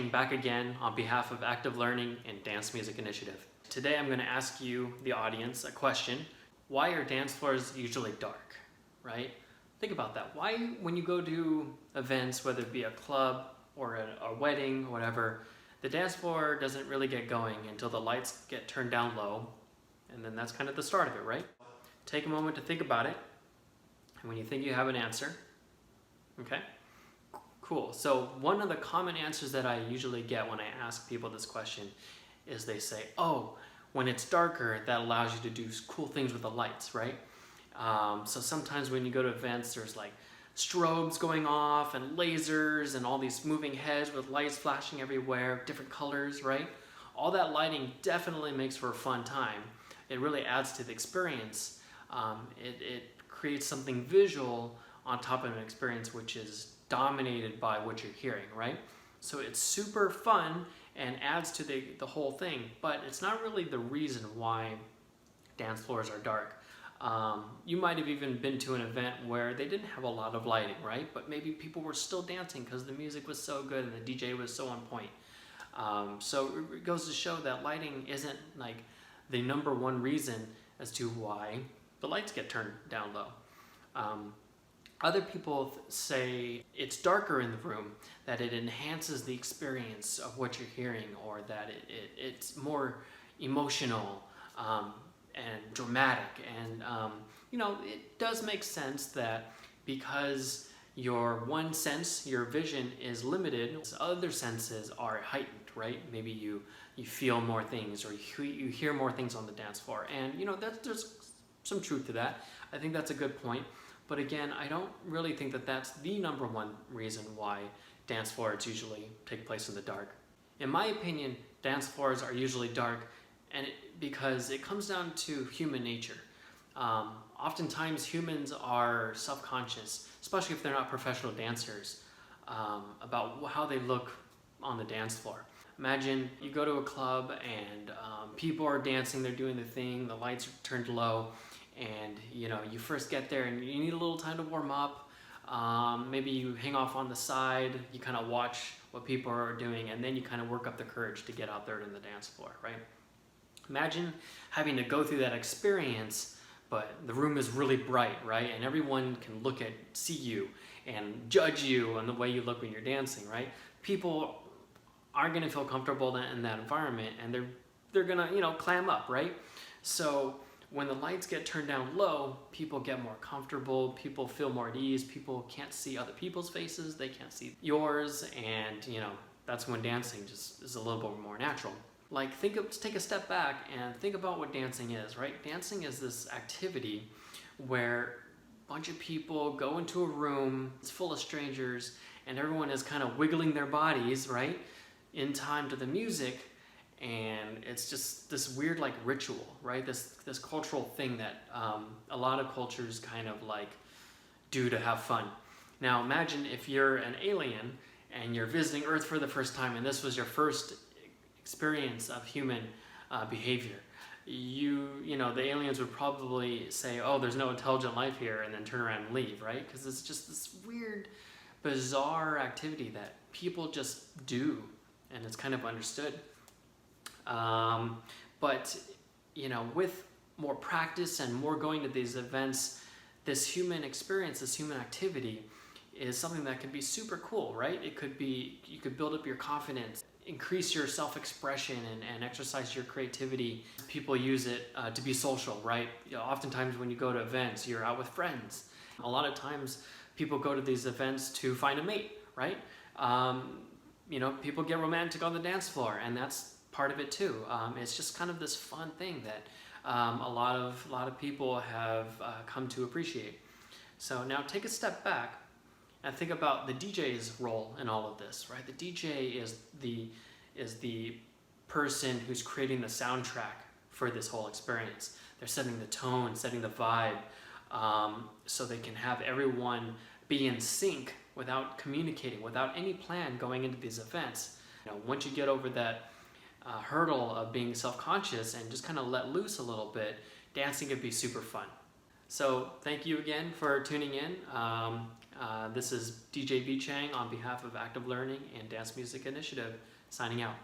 Chang back again on behalf of Active Learning and Dance Music Initiative. Today I'm going to ask you, the audience, a question. Why are dance floors usually dark, right? Think about that. Why, when you go to events, whether it be a club or a wedding or whatever, the dance floor doesn't really get going until the lights get turned down low, and then that's kind of the start of it, right? Take a moment to think about it, and when you think you have an answer, okay? Cool. So one of the common answers that I usually get when I ask people this question is they say, oh, when it's darker, that allows you to do cool things with the lights, right? So sometimes when you go to events, there's like strobes going off and lasers and all these moving heads with lights flashing everywhere, different colors, right? All that lighting definitely makes for a fun time. It really adds to the experience. It creates something visual on top of an experience which is dominated by what you're hearing, right? So it's super fun and adds to the whole thing, but it's not really the reason why dance floors are dark. You might have even been to an event where they didn't have a lot of lighting, right? But maybe people were still dancing because the music was so good and the DJ was so on point. So it goes to show that lighting isn't like the number one reason as to why the lights get turned down low. Other people say it's darker in the room, that it enhances the experience of what you're hearing, or that it's more emotional and dramatic. And you know, it does make sense that because your one sense, your vision, is limited, other senses are heightened, right? Maybe you feel more things, or you hear more things on the dance floor. And you know, there's some truth to that. I think that's a good point. But again, I don't really think that that's the number one reason why dance floors usually take place in the dark. In my opinion, dance floors are usually dark because it comes down to human nature. Oftentimes humans are self-conscious, especially if they're not professional dancers, about how they look on the dance floor. Imagine you go to a club and people are dancing, they're doing the thing, the lights are turned low, and you know, you first get there and you need a little time to warm up. Maybe you hang off on the side, you kind of watch what people are doing, and then you kind of work up the courage to get out there in the dance floor, right? Imagine having to go through that experience, but the room is really bright, right? And everyone can see you and judge you on the way you look when you're dancing, right? People aren't going to feel comfortable in that environment, and they're going to, you know, clam up, right? So when the lights get turned down low, people get more comfortable, people feel more at ease, people can't see other people's faces, they can't see yours, and you know, that's when dancing just is a little bit more natural. Like, take a step back and think about what dancing is, right? Dancing is this activity where a bunch of people go into a room, it's full of strangers, and everyone is kind of wiggling their bodies, right, in time to the music. And it's just this weird like ritual, right? This cultural thing that a lot of cultures kind of like do to have fun. Now imagine if you're an alien and you're visiting Earth for the first time, and this was your first experience of human behavior. You know, the aliens would probably say, oh, there's no intelligent life here, and then turn around and leave, right? Because it's just this weird, bizarre activity that people just do, and it's kind of understood. But you know, with more practice and more going to these events, this human experience, this human activity is something that can be super cool, right? It could be, you could build up your confidence, increase your self-expression, and exercise your creativity. People use it to be social, right? You know, oftentimes when you go to events, you're out with friends. A lot of times people go to these events to find a mate, right? You know, people get romantic on the dance floor, and that's part of it too. It's just kind of this fun thing that a lot of people have come to appreciate. So now take a step back and think about the DJ's role in all of this, right? The DJ is the person who's creating the soundtrack for this whole experience. They're setting the tone, setting the vibe, so they can have everyone be in sync without communicating, without any plan going into these events. You know, once you get over that hurdle of being self-conscious and just kind of let loose a little bit, dancing can be super fun. So thank you again for tuning in. This is DJ V Chang on behalf of Active Learning and Dance Music Initiative, signing out.